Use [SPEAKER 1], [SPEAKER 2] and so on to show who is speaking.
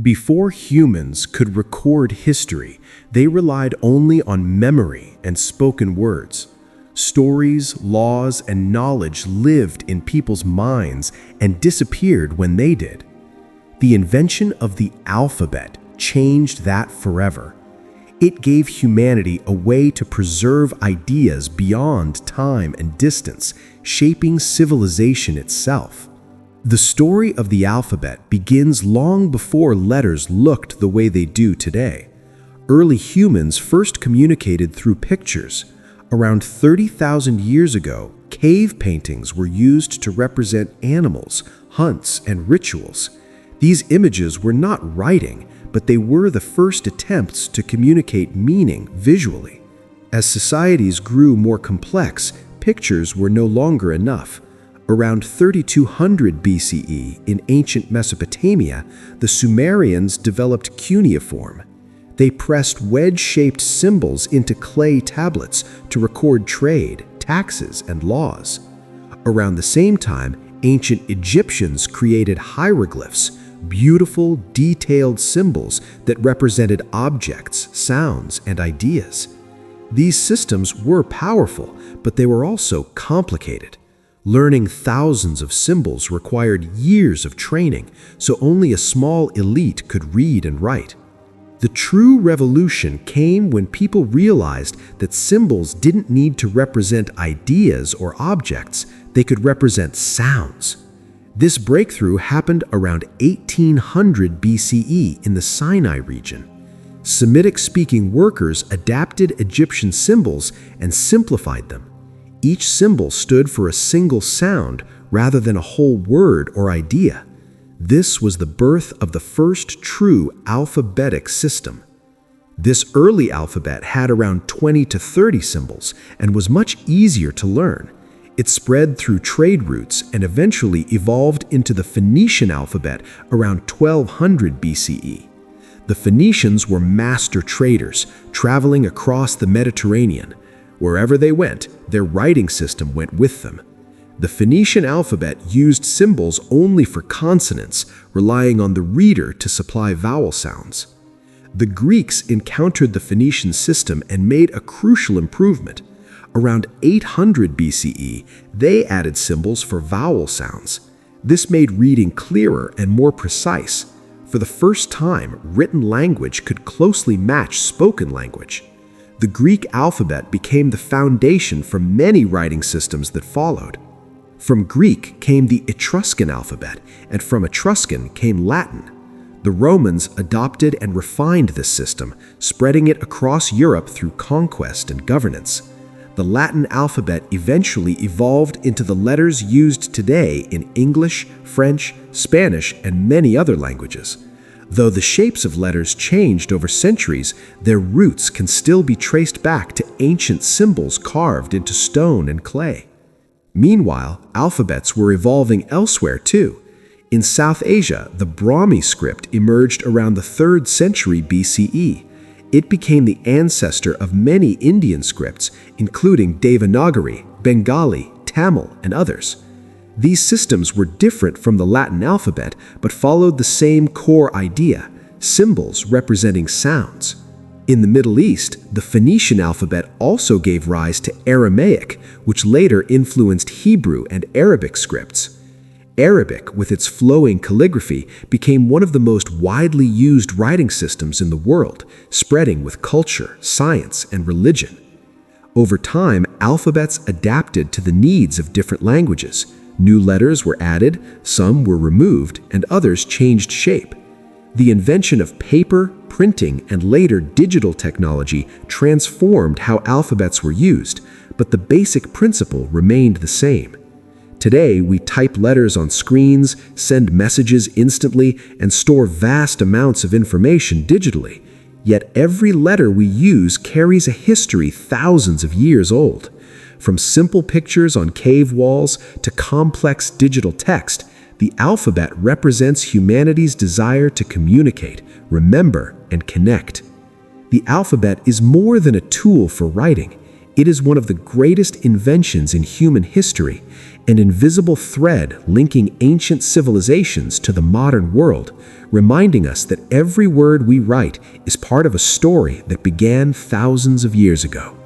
[SPEAKER 1] Before humans could record history, they relied only on memory and spoken words. Stories, laws, and knowledge lived in people's minds and disappeared when they did. The invention of the alphabet changed that forever. It gave humanity a way to preserve ideas beyond time and distance, shaping civilization itself. The story of the alphabet begins long before letters looked the way they do today. Early humans first communicated through pictures. Around 30,000 years ago, cave paintings were used to represent animals, hunts, and rituals. These images were not writing, but they were the first attempts to communicate meaning visually. As societies grew more complex, pictures were no longer enough. Around 3200 BCE, in ancient Mesopotamia, the Sumerians developed cuneiform. They pressed wedge-shaped symbols into clay tablets to record trade, taxes, and laws. Around the same time, ancient Egyptians created hieroglyphs, beautiful, detailed symbols that represented objects, sounds, and ideas. These systems were powerful, but they were also complicated. Learning thousands of symbols required years of training, so only a small elite could read and write. The true revolution came when people realized that symbols didn't need to represent ideas or objects, they could represent sounds. This breakthrough happened around 1800 BCE in the Sinai region. Semitic-speaking workers adapted Egyptian symbols and simplified them. Each symbol stood for a single sound rather than a whole word or idea. This was the birth of the first true alphabetic system. This early alphabet had around 20 to 30 symbols and was much easier to learn. It spread through trade routes and eventually evolved into the Phoenician alphabet around 1200 BCE. The Phoenicians were master traders, traveling across the Mediterranean. Wherever they went, their writing system went with them. The Phoenician alphabet used symbols only for consonants, relying on the reader to supply vowel sounds. The Greeks encountered the Phoenician system and made a crucial improvement. Around 800 BCE, they added symbols for vowel sounds. This made reading clearer and more precise. For the first time, written language could closely match spoken language. The Greek alphabet became the foundation for many writing systems that followed. From Greek came the Etruscan alphabet, and from Etruscan came Latin. The Romans adopted and refined this system, spreading it across Europe through conquest and governance. The Latin alphabet eventually evolved into the letters used today in English, French, Spanish, and many other languages. Though the shapes of letters changed over centuries, their roots can still be traced back to ancient symbols carved into stone and clay. Meanwhile, alphabets were evolving elsewhere too. In South Asia, the Brahmi script emerged around the 3rd century BCE. It became the ancestor of many Indian scripts, including Devanagari, Bengali, Tamil, and others. These systems were different from the Latin alphabet, but followed the same core idea, symbols representing sounds. In the Middle East, the Phoenician alphabet also gave rise to Aramaic, which later influenced Hebrew and Arabic scripts. Arabic, with its flowing calligraphy, became one of the most widely used writing systems in the world, spreading with culture, science, and religion. Over time, alphabets adapted to the needs of different languages. New letters were added, some were removed, and others changed shape. The invention of paper, printing, and later digital technology transformed how alphabets were used, but the basic principle remained the same. Today, we type letters on screens, send messages instantly, and store vast amounts of information digitally. Yet every letter we use carries a history thousands of years old. From simple pictures on cave walls to complex digital text, the alphabet represents humanity's desire to communicate, remember, and connect. The alphabet is more than a tool for writing. It is one of the greatest inventions in human history, an invisible thread linking ancient civilizations to the modern world, reminding us that every word we write is part of a story that began thousands of years ago.